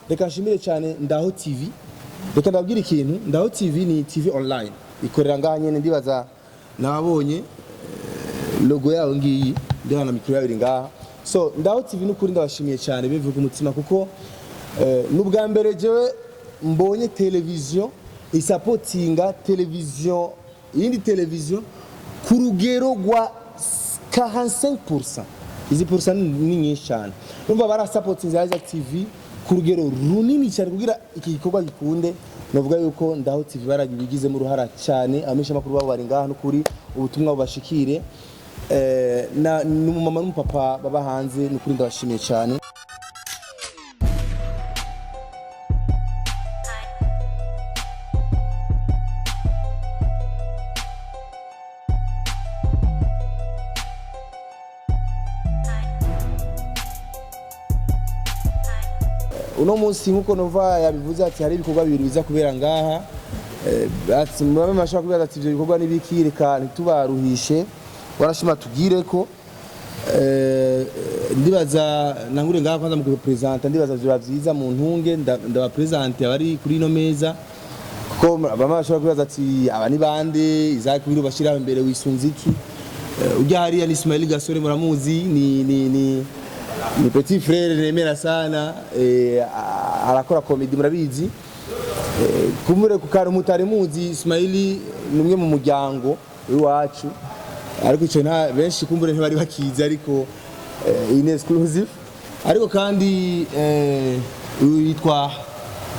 reka nshimire cyane Ndaho TV. Reka ndabwira ikintu, Ndaho TV ni TV online ikorera ngaha nyene, ndibaza nabonye logo yawo ngiyi ndana mikro yawo ngaha. So Ndaho TV nukuri ndabashimiye cyane bivuga umutima, kuko n'ubwa mbere jewe mbonye televiziyo isapotinga televiziyo yindi televiziyo ku rugero rwa 45%. Izi % ni nyinshi cyane. Numva barasapotinga Isaac TV ku rugero runini cyane kugira iki gikorwa gikunde. Navuga yuko Ndaho TV baragibigize mu ruhara cyane, amisha makuru babo bari ngaha nukuri ubutumwa bubashikire. Na n'umumama n'umupapa baba hanze nukuri ndabashimiye cyane. Uno munsi nkuko nova yabivuze ati hari ibikorwa bibiri biza kubera ngaha, ati murabe mashaka kubera ati ivyo bikorwa nibikireka ntitubaruhishe, warashima tugire ko ndibaza nangure ngaha kwanza mu presenter, ndibaza byo byiza mu ntunge ndaba presenter abari kuri no meza, kuko bamashaka kubera ati aba ni bande Isaac biro bashira imbere wisunziki, ujya hariya ni Ismail Gasore muramuzi, ni petit frère nemera sana, arakora comedy murabizi, kumure kukara mutari muzi Ismail numwe mu muryango wacu, ariko ico nta benshi kumbure ntibari bakizi, ariko in exclusive. Ariko kandi yitwa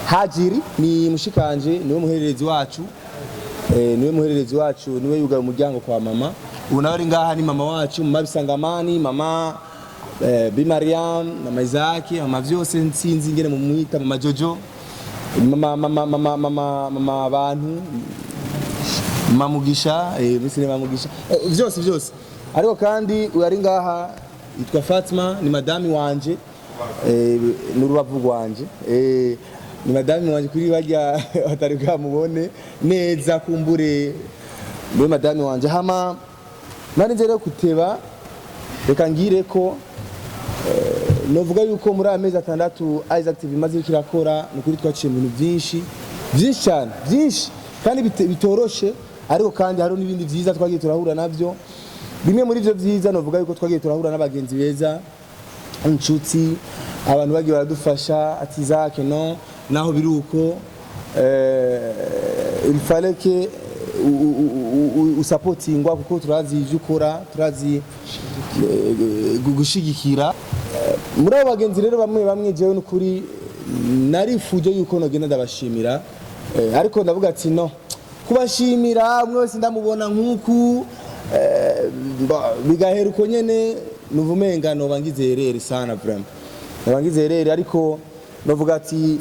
Hajiri, ni mushikanje, niwe muhererezi wacu, niwe yuga umuryango kwa mama. Ubu nawe ari ngaha ni mama wacu, mama Bisangamani, mama Bi Mariam, mama Isaac, mama vyose nsinzi ngene mu mwita, mama Jojo, mama abantu, mama Mugisha, misine mama Mugisha, vyose. Ariko kandi uyari ngaha yitwa Fatima, ni madami wanje, n'urubavu rwanje, ni madami wanje kuri bajya batari bwamubone neza, kumbure ni madami wanje. Hama nari nzere kuteba, reka ngire ko novuga yuko muri amezi 6 Isaac TV maze kirakora, nukuri twaciye mu bintu byinshi cyane, byinshi kandi bitoroshe, ariko kandi hari n'ibindi byiza twagiye turahura navyo. Bimwe muri byo byiza novuga yuko twagiye turahura n'abagenzi beza, inshuti, abantu bagiye baradufasha, ati Isaac no naho biruko il fallait que usapotingwa, kuko turazi ivyo ukora, turazi gushigikira. Muri abo bagenzi rero bamwe jewe nukuri narifuje yuko nogenda ndabashimira, ariko ndavuga ati no kubashimira umwe wese ndamubona nkuku bigahera uko nyene, nuvumenga no bangize erere sana vraiment, bangize erere. Ariko novuga ati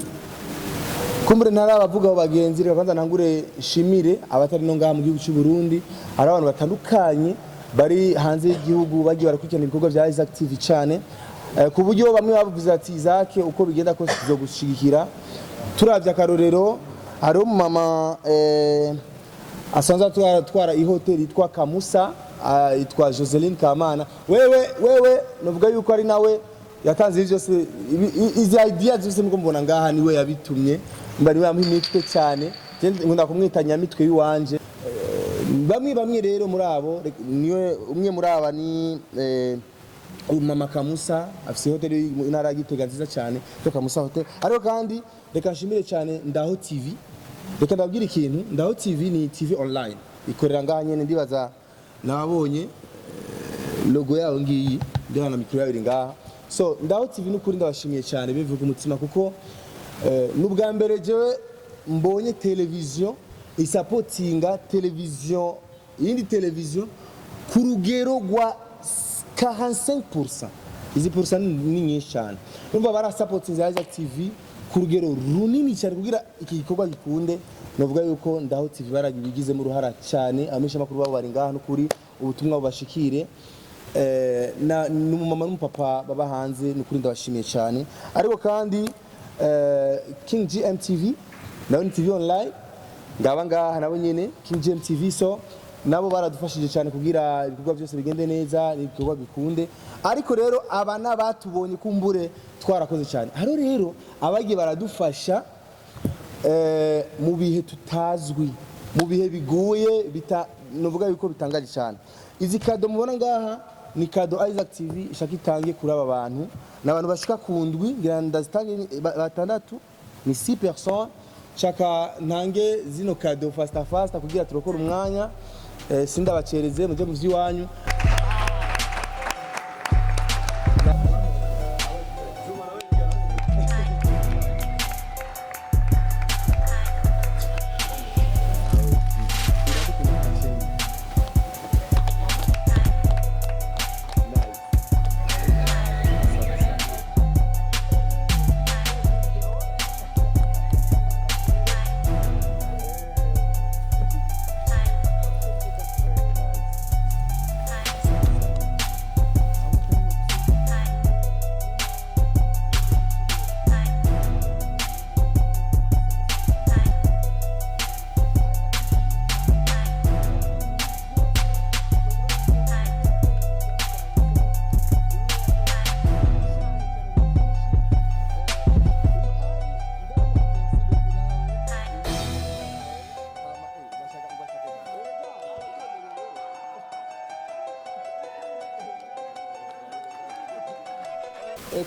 kumbure ntarabavuga abo bagenzi rero, kwanza ntangure shimire abatari no ngaha mu gihugu cy'u Burundi, ari abantu batandukanye bari hanze y'igihugu bagiye barakurikirana ibikorwa bya Isaac TV cyane, ku buryo bamwe bavuze ati Isaac uko bigenda kose tuzogushigikira. Turavye akarorero, hari umama asanzwe twara ihoteli yitwa Kamusa, yitwa Joseline Kamana. Wewe novuga yuko ari nawe yatanze byose, izi ideas zose muko mbona ngaha niwe yabitumye, mbari bamuhimitwe cyane, ngunda kumwita nyamitwe yuwanje. Bamwe rero muri abo, niwe umwe muri aba ni mama Kamusa, afise hoteli inara Gitega nziza cyane, to Kamusa hotel. Ariko kandi reka nshimire cyane Ndaho TV. Reka ndabwira ikintu, Ndaho TV ni TV online ikorera ngaha nyene, ndibaza nabonye logo yawo ngiyi ndana mikro yawo ngaha. So Ndaho TV nukuri ndabashimiye cyane bivuga umutima, kuko n'ubwa mbere jewe mbonye televiziyo isapotinga televiziyo yindi televiziyo ku rugero rwa 45%. Izi % ni nyinshi cyane. Numva barasapotinga Isaac TV ku rugero runini cyane kugira iki gikorwa gikunde. Navuga yuko Ndaho TV baragibigize mu ruhara cyane, amisha makuru babo bari ngaha nukuri ubutumwa bubashikire. Na n'umumama n'umupapa baba hanze nukuri ndabashimiye cyane. Ariko kandi King GM TV nawe ni TV online, ngaba ngaha nabo nyene King GM TV. So nabo baradufashije cyane kugira ibikorwa byose bigende neza ibikorwa bikunde ariko rero abana batubonye kumbure twarakoze cyane haro rero abagiye baradufasha mu bihe tutazwi mu bihe biguye novuga yuko bitangaje cyane izi kado mubona ngaha ni kado Isaac TV ishaka itange kuri aba bantu n'abantu bashika kundwi ngira ndazitange batandatu ni 6 personnes chaka ntange zino kado fast kugira turokora umwanya sindabacereze muje muvyi wanyu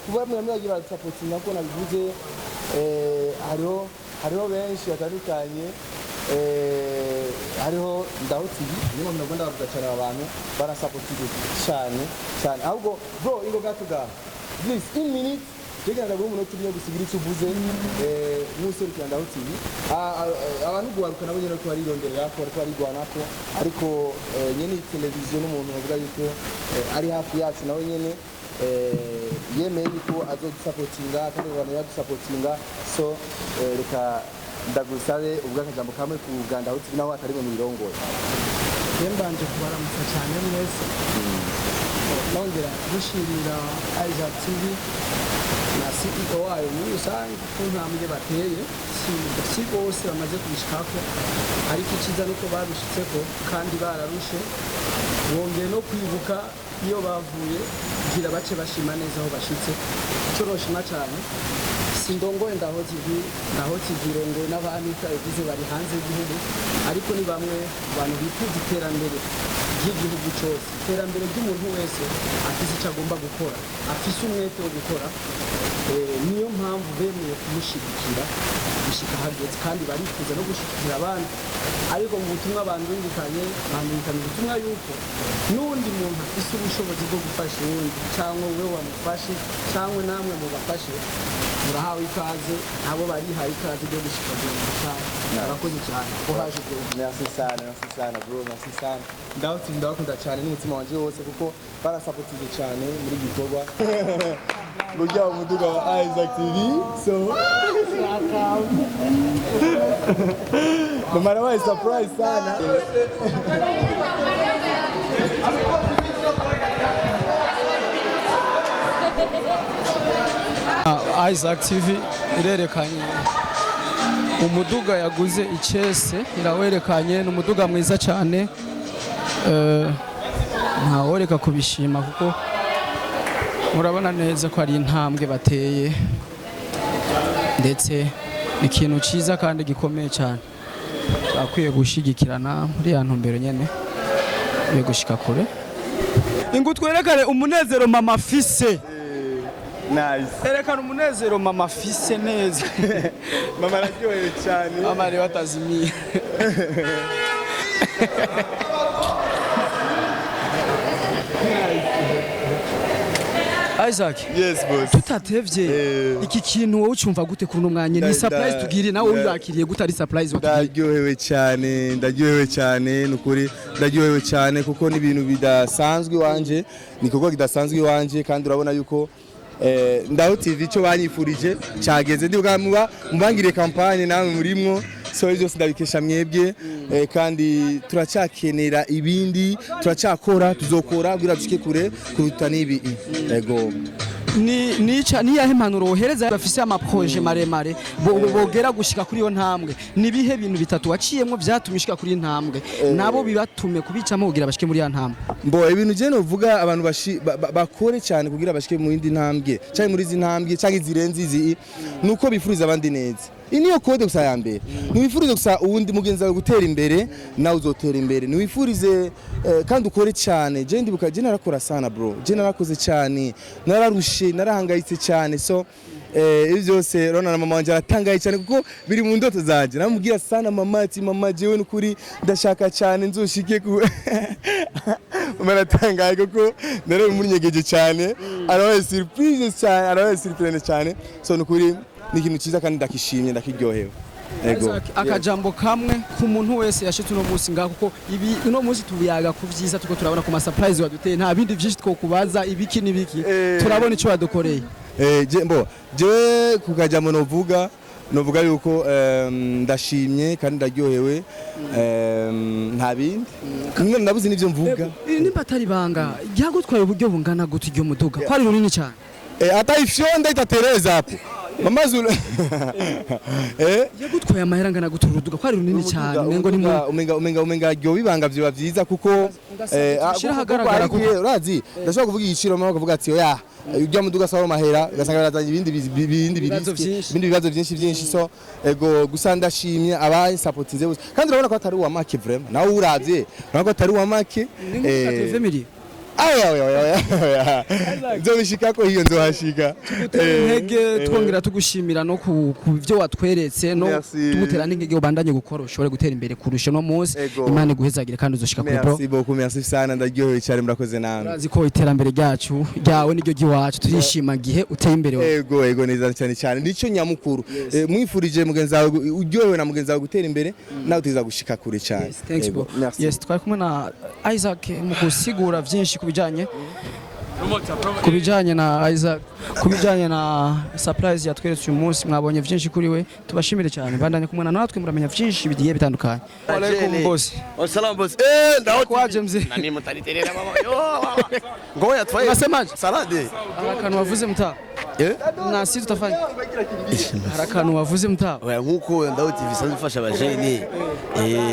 kuba mwamwe bagira supporting nako nabivuze hariho benshi batandukanye hariho Ndaho TV niyo mpamvu nagomba kuvuga cyane abantu bara supporting cyane ahubwo bro ingo gatuga please in minutes Jega ndabwo umuntu turiyo gusigira icyo uvuze muserukira Ndaho TV abantu guharuka nabo nyene ko bari ronderera ko bari gwanako ariko nyene televiziyo n'umuntu bavuga yuko ari hafi yacu nawe nyene yemeye yuko azodusapotinga kandi abantu yadusapotinga so reka ndagusabe ubwakajambo kamwe ku Ndaho TV naho atari mu mirongoye yembanje kubaramutsa cyane mwese nongera gushimira Isaac TV na CEO wayo muri rusange ko ntambwe bateye si bose bamaze kubishikako ariko ikiza nuko babishitseko kandi bararushe bongeye no kwibuka iyo bavuye kugira bace bashima neza aho bashitse cyo roshima cyane sindongoye Ndaho TV rongoye n'abandi tabize bari hanze y'igihugu ariko ni bamwe abantu bifuza iterambere ry'igihugu cyose iterambere ry'umuntu wese afise icyo agomba gukora afise umwete wo gukora niyo mpamvu bemeye kumushigikira gushika hageze kandi barifuza no gushikira abandi ariko mu butumwa bandungikanye ubutumwa yuko n'undi muntu afise ubushobozi bwo gufasha uwundi cyangwa we wamufashe cyangwa namwe mubafashe murahawe ikaze nabo barihaye ikaze byo gushika cyane arakoze cyane ko haje byo merci sana bro merci sana Ndaho TV ndakunda cyane n'umutima wanje wose kuko barasupportinze cyane muri gikorwa burya umuduga wa Isaac TV so no matter what surprise sana Isaac TV irerekanye umuduga yaguze icese irawerekanye n'umuduga mwiza cyane ntaworeka kubishima kuko murabona neza ko ari intambwe bateye ndetse ikintu ciza kandi gikomeye cyane akwiye gushigikirana muri ya ntumbero nyene yo gushika kure ingu twerekane umunezero mama fise nice erekana umunezero mama fise neza mama araryohewe cyane mama ari batazimiye Isaac yes boss tutatevye iki kintu wowe ucumva gute kuri umwanya ni surprise tugire nawe uyakiriye gute ari surprise ndaryohewe cyane nukuri ndaryohewe cyane kuko ni ibintu bidasanzwe wanje nikorwa kidasanzwe wanje kandi urabona yuko Ndaho TV cyo banyifurije cyageze ndibuka mubangiriye campagne namwe murimwo so byose ndabikesha mwebwe kandi turacyakenera ibindi turacyakora tuzokora kugira dushike kure kuruta nibi yego ni yahe impanuro wohereza bafise amaproje maremare bogera gushika kuri yo ntambwe nibihe bintu bitatu waciyemwo vyatumye ushika kuri intambwe nabo bibatume kubicamo kugira bashike muri ya ntambwe mbo ibintu je novuga abantu bakore cyane kugira bashike mu yindi ntambwe cyangwa muri izi ntambwe cyangwa izirenze izi nuko bifuriza abandi neza iniyo kode gusa ya mbere niwifurize gusa uwundi mugenzi wawe gutera imbere nawe uzotera imbere niwifurize kandi ukore cyane je ndibuka je narakora sana bro je narakoze cyane nararushe narahangayitse cyane so ibi byose rona na mama wanje aratangaye cyane kuko biri mu ndoto zanje namubwira sana mama jewe nukuri ndashaka cyane nzoshike ku maratangaye kuko nare umunyegeje cyane arabaye surprise cyane so nukuri ni ikintu cyiza kandi ndakishimye ndakiryohewe akajambo kamwe ku muntu wese yashitse uno munsi ngaho kuko ibi uno munsi tubiyaga ku byiza tuko turabona ku ma surprise waduteye nta bindi byinshi twokubaza ibiki nibiki turabona ico wadukoreye je kukajambo novuga yuko ndashimye kandi ndaryohewe nta bindi nabuze nivyo mvuga nimba atari banga ryagutwaye uburyo bungana gute iryo muduga kwari runini cyane hata ivyo ndaitatereza hapo mamazulu yagutwaye amahera ngana gute uruduga kwari runini cyane ngo ni umenga ryo bibanga byo byiza kuko hagaragara kuko urazi ndashobora kuvuga igiciro mama akavuga ati oya ujya muduga sawa mahera gasanga barazanye ibindi bibazo byinshi so ego gusa ndashimye abaye supportize kandi urabona ko atari uwa make vraiment nawe uravye urabona ko atari uwa make nzobishikako hiyo nzohashika intege twongera tugushimira no ku byo watweretse no tugutera n'ingege ubandanye gukora ushobore gutera imbere kurusha no munsi Imana iguhezagire kandi uzoshika kuri bro merci sana ndaryohewe cyane murakoze namwe urazi ko iterambere ryawe niryo giwacu turishima gihe uteye imbere ego neza cyane nico nyamukuru mwifurije mugenzi wawe uryohewe na mugenzi wawe gutera imbere nawe utiza gushika kure cyane yes twari kumwe na Isaac mu kusigura byinshi kubijanye na Isaac kubijanye na surprise yatweretse uyu munsi mwabonye byinshi kuri we tubashimire cyane bandanye kumwana natwe muramenya byinshi bigiye bitandukanye alaikum boss salam boss ndaho kwaje mzee na mimi mtaliterera mama ngoya twaye unasemaje salade arakanu wavuze mtaa na sisi tutafanya arakanu wavuze mtaa oya nkuko Ndaho TV sanze fasha abajeni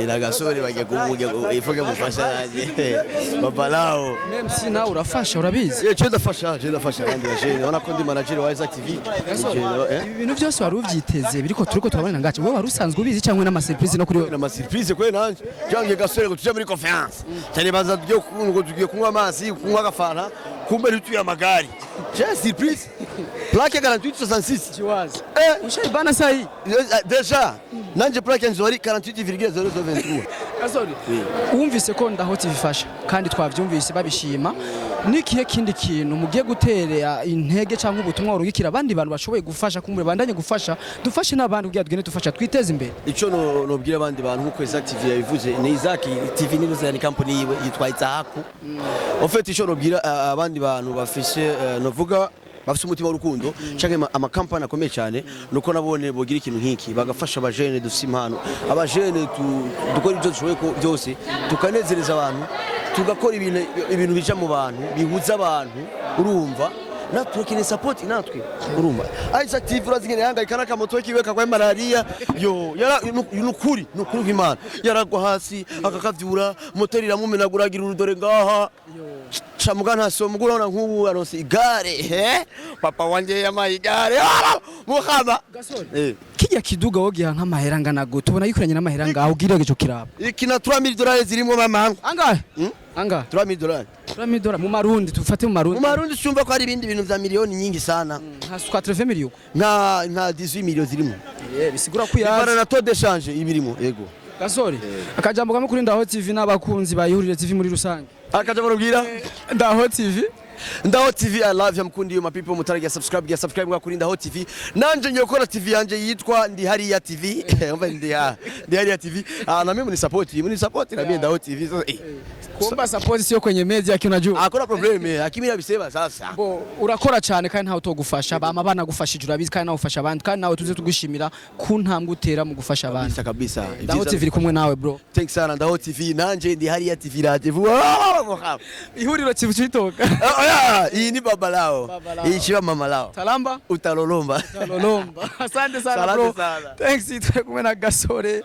na gasore bajya kuvuga ifoke mufasha naje babalao meme si nawe urafasha urabizi je ndafasha kandi bajeni ona ko ndi manager wa Isaac TV ibintu byose wari uvyiteze biriko turiko turabona ngace wowe wari usanzwe ubizi cyangwa na surprise no kuri na surprise kwe nanje jange gasore tuje muri conference cyane baza byo tugiye kunywa amazi kunywa gafana kumbe rituye amagari je surprise plaque 4866 Chiwazi ushaibana sahi deja nanje plaque nzori 48,0023 sorry umvise ko Ndaho TV fasha kandi twavyumvise babishima nikihe kindi kintu mugiye guterera intege cyangwa ubutumwa urugikira abandi bantu bashoboye gufasha kumure bandanye gufasha dufashe n'abandi kugira tugende dufasha twiteze imbere ico nobwira abandi bantu nkuko Isaac TV yabivuze ni Isaac TV ni nuza ni company yiwe yitwa Itsahaku en fait ico nobwira abandi bantu bafishe novuga bafite umutima w'urukundo cyangwa amakampani akomeye cyane nuko nabone bogira ikintu nk'iki bagafasha abajene dufite impano abajene dukora ibyo dushoboye byose tukanezereza abantu tugakora ibintu bija mu bantu bihuza abantu urumva natwe kine support natwe urumva Isaac TV urazigene yangayikana kamoto kiweka kwa malaria yo yara nukuri Imana yaragwa hasi akakavyura moteri iramumenaguragira urudore ngaha chamugana so mugurona nk'ubu aronse igare papa wanje yamaye igare muhaba kijya kiduga wogiha nk'amahera ngana gute ubona yikuranye n'amahera ngaho ugire gico kiraba ikina $3,000 zirimo mama angahe $3,000 mu marundi tufate mu marundi cyumva ko ari ibindi bintu vya miliyoni nyingi sana nka 80 millions nka 18 millions zirimo bisigura ko yaje bara na taux d'échange ibirimo yego gasore akajambo kamwe kuri Ndaho TV n'abakunzi bayihurire TV muri rusange akajambo rubwira Ndaho TV I love you mkundi you my people mutaragia subscribe mwa kuri Ndaho TV nanje nyokora TV yanje yitwa ndi hariya TV umva ndi hariya TV na mimi ni support na mimi Ndaho TV so kuomba support sio kwenye media yake unajua hakuna problem akimira biseba sasa urakora cyane kandi ntawe utogufasha bama bana gufashije urabizi kandi nawe ufasha abandi kandi nawe tuze tugushimira ku ntambwe utera mu gufasha abandi kabisa Ndaho TV kumwe nawe bro thanks sana Ndaho TV nanje ndi hariya TV radio ihuriro kibitoka Oya, hii ni baba lao. Hii chiwa mama lao. Talamba? Utalolomba. Utalolomba. Asante sana Salate bro. sana. Thanks, turi kumwe na Gasore.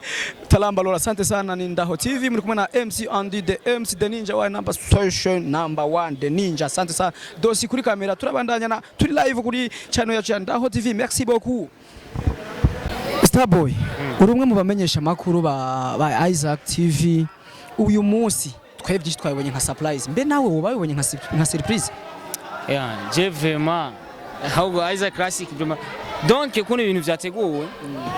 Talamba Lola, asante sana ni Ndaho TV. Muri kumwe na MC Andy, the MC the Ninja wa number station number 1 the Ninja. Asante sana. Dosi kuri kamera turabandanya na turi live kuri channel ya Ndaho TV. Merci beaucoup. Starboy, uri umwe mu bamenyesha makuru ba Isaac TV. Uyu munsi twebye twabonye nka surprise. Mbe nawe wabibonye nka surprise? Je vraiment ahubwo Isaac Classic vraiment donc kuno ibintu vyateguwe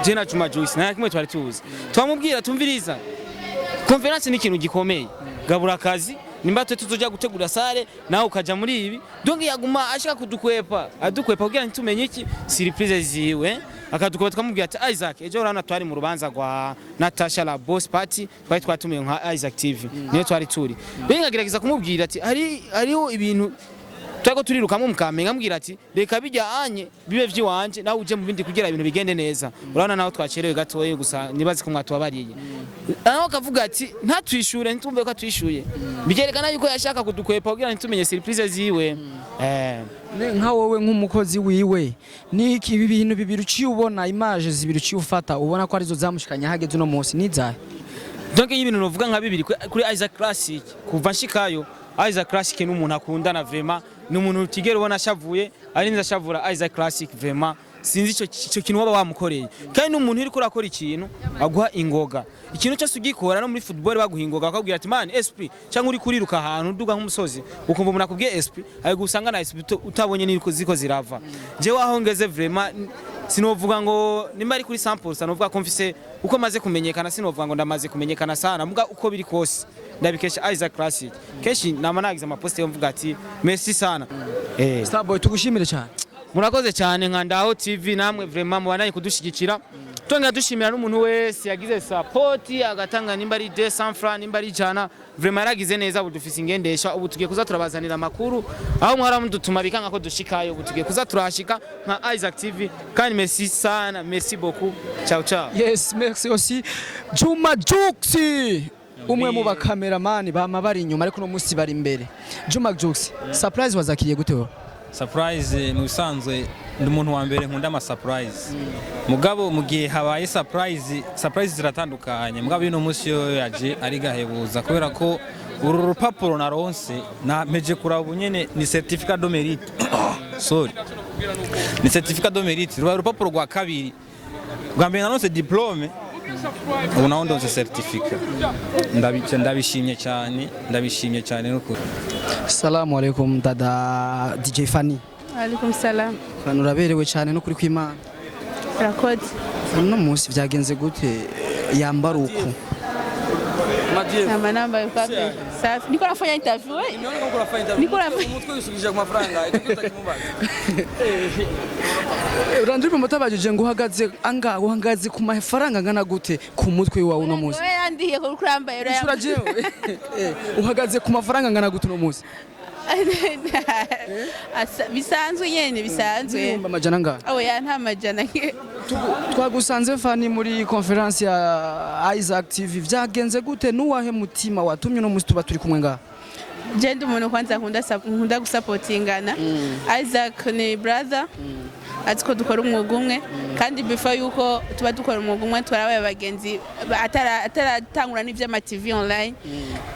je na Juma Joyce na kimwe twari tuzi twamubwira tumviriza conference ni ikintu gikomeye gabura akazi nimba twe tuzoja gutegura sale nawe ukaja muri ibi donc yaguma ashaka kudukwepa kugira ntumenye iki surprise ziwe akadukwepa tukamubwira ati Isaac ejo urana twari mu rubanza rwa Natasha la boss party twari twatumiye nka Isaac TV niyo twari turi bengagerageza kumubwira ati hariho ibintu twako turirukamo mukamenga ambwira ati reka bijya anye bibe vyiwanje nawe uje mu bindi kugira ibintu bigende neza urabona naho twacerewe gatoye gusa nibazi ko mwatubabariye naho kavuga ati ntatwishure ntumve ko atwishuye bigerekana yuko yashaka kudukwepa kugira nitumenye surprise ziwe nka wowe nk'umukozi wiwe niki ibi bintu bibiri uciye ubona image zibiri uciye ufata ubona ko arizo zamushikanya hageze no munsi nizahe donc ibintu novuga nka bibiri kuri Isaac Classic kuva nshikayo Isaac Classic ni umuntu akundana vraiment ni umuntu utigera ubona ashavuye arinze ashavura Isaac Classic vraiment sinzi ico kintu waba wamukoreye kandi ni umuntu uri kurakora ikintu aguha ingoga ikintu cyose ugikora no muri football baguhingoga akabwira ati man SP cyangwa uri kuriruka ahantu duga nk'umusozi ukumva umuntu akubwiye SP ari gusanga na SP utabonye niko ziko zirava je waho ngeze vraiment sinovuga ngo nimba ari kuri 100% novuga ko mfise uko maze kumenyekana sinovuga ngo ndamaze kumenyekana sana muga uko biri kose ndabikesha Isaac Classic keshi namanagize amaposte yo mvuga ati merci sana Starboy tugushimire cyane murakoze cyane nka Ndaho TV namwe vraiment mubandanye kudushigikira twongera dushimira n'umuntu wese yagize support agatanga nimba ari 200 francs nimba ari jana vraiment yaragize neza budufise ingendesha ubu tugiye kuza turabazanira makuru aho mwara mudutuma bikanga ko dushikayo ubu tugiye kuza turashika nka Isaac TV kandi merci sana merci beaucoup ciao ciao yes merci aussi Juma Juxi umwe mu bakameramani bama bari inyuma ariko no munsi bari imbere Juma Juxi surprise wazakiriye gute wowe surprise nusanzwe ndi umuntu wa mbere nkunda ama surprise mugabo mu gihe habaye surprise ziratandukanye mugabo ino munsi yo yaje ari gahebuza kubera ko uru rupapuro naronse na meje kuraba nyene ni certificat de mérite sorry ni certificat de mérite ruba rupapuro rwa kabiri rwa mbere naronse diplome ubu naho ndonse certificat ndabishimye cyane nuko Assalamu alaikum dada DJ Fanny. Alaikum salam. Fana uraberewe cyane no kuri kw'Imana. Arakoze. No munsi byagenze gute yambara uko? Ama namba yupape. Safi. Niko nafanya interview wewe? Niko nafanya Umutwe wisubije ku mafaranga itakimubaza. Uranduri mutabajije ngo uhagaze ku mafaranga ngana gute ku mutwe wawe no munsi? Wewe yandiye ko kurambaye Ushura jewe. Uhagaze ku mafaranga ngana gute no munsi? Bisanzwe nyene bisanzwe. Amajana ngana. Oya nta majana. Twagusanze Fanny muri conference ya Isaac TV vyagenze gute nuwahe mutima watumye no munsi tuba turi kumwe ngaha? Je ndi umuntu kwanza nkunda gusupportingana. Isaac ni brother. Atiko dukora umwuga umwe kandi before yuko tuba dukora umwuga umwe twarabaye abagenzi ataratangura n'ivya TV online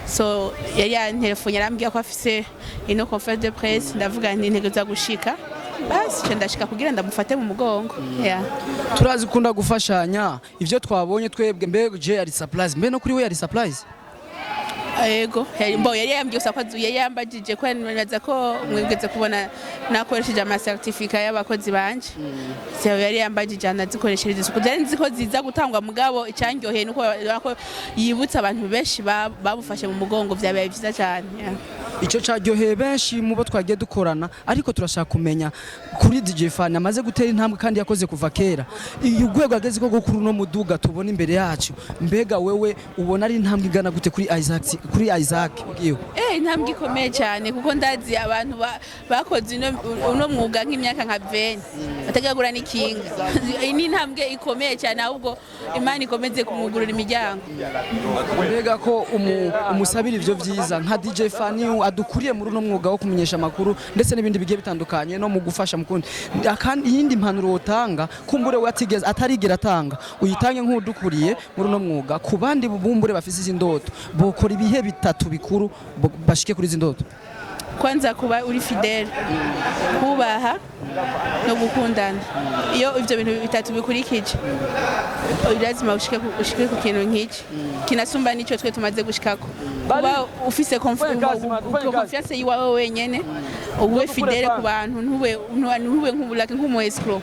so yari telefone yarambwiye ko afise ino conférence de presse ndavuga nti ntegeza gushika basi ndashika kugira ndamufate mu mugongo turazi kunda gufashanya ivyo twabonye twebwe mbega je yari surprise mbe no kuri we yari surprise Ego, yari yambwiye ko yari yambagije ko nibaza ko mwigeze kubona nakoresheje ama certificate y'abakozi banje. So yari yambagije anazikoresheje isuku. Byari nzi ko ziza gutangwa mugabo icyanyoheye nuko yibutsa abantu benshi babufashe mu mugongo byabaye byiza cyane. Ico cyaryoheye benshi mu bo twagiye dukorana ariko turashaka kumenya kuri DJ Fanny amaze gutera intambwe kandi yakoze kuva kera. Iyo ugwego ageze ko gukuru no muduga tubona imbere yacu. Mbega wewe ubona ari intambwe igana gute kuri Isaac ugiye? Intambwe ikomeye cyane kuko ndazi abantu bakoze uno mwuga nk'imyaka nka 20 bategagura n'ikinga. Ni intambwe ikomeye cyane ahubwo Imana ikomeze kumugurura imiryango. Mbega ko umusabira ivyo vyiza nka DJ Fanny adukuriye muri uno mwuga wo kumenyesha amakuru ndetse n'ibindi bigiye bitandukanye no mu gufasha mukundi kandi iyindi mpanuro wotanga kumbure we atarigera atanga uyitange nk'udukuriye muri uno mwuga ku bandi bubumbure bafise izi ndoto bokora ibihe bitatu bikuru bashike kuri izi ndoto. Kwanza kuba uri fidele, kubaha no gukundana. Iyo ivyo bintu bitatu bikurikije lazima ushike ku kintu nk'iki kinasumba n'icyo twe tumaze gushikako. Kuba ufise confiance yiwawe wenyene, ube fidele ku bantu, ntube nk'umu escrow.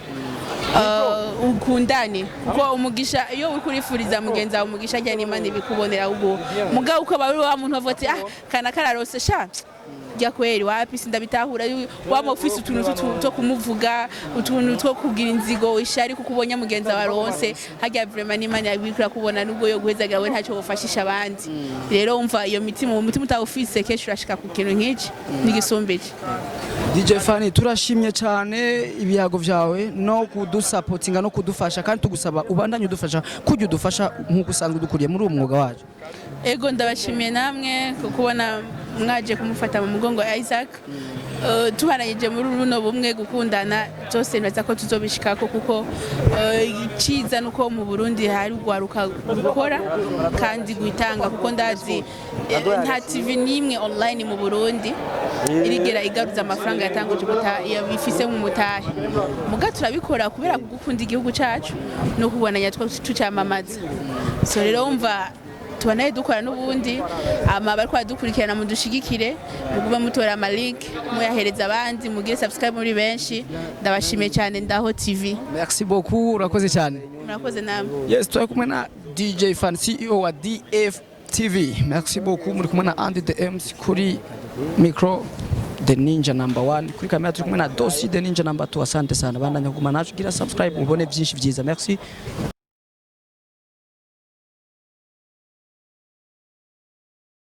Ukundane kuko umugisha iyo uri kurifuriza mugenza wawe umugisha ajyana Imana ibikubonera ubwo mugabo ukaba uri wa muntu avuga ati kana kararose sha jya kweri wapi sindabitahura waba ufise utuntu two kumuvuga utuntu two kugira inzigo ishari kukubonye mugenza waronse hajya vraiment n'Imana yabikira kubona nubwo yo guhezaga we ntacyo bufashisha abandi rero umva iyo mitima utawufise kesho urashika ku kintu nk'iki n'igisombeje. DJ Fani turashimye cyane ibiyago vyawe no kudusapotinga no kudufasha kandi tugusaba ubandanye udufasha kujya udufasha nk'uko usanzwe dukuriye muri uwo mwuga wacu. Ego ndabashimiye namwe kubona mwaje kumufata mu mugongo Isaac tuharayije muri runo bumwe gukundana byose nbaza ko tuzobishikako kuko iciza nuko mu Burundi hari ugwaruka gukora kandi guitanga kuko ndazi nta TV nimwe online mu Burundi irigera igaruza amafaranga yatanguje bifise mu mutahe muga turabikora kubera kugukunda igihugu cacu no kubona nyatwa tucamamaza so rero umva tubanaye dukora n'ubundi bari kwadukurikirana mu dushigikire muguba mutora ama link muyahereza abandi mugire subscribe muri benshi ndabashimiye cyane Ndaho TV. Merci beaucoup urakoze cyane. Murakoze namwe. Yes turi kumwe na DJ Fan CEO wa DF TV. Merci beaucoup muri kumwe na Andy the MC kuri micro the ninja number 1 kuri kamera turi kumwe na Dosi the ninja number 2 asante sana bandanya kuguma nacu gira subscribe mubone byinshi byiza merci.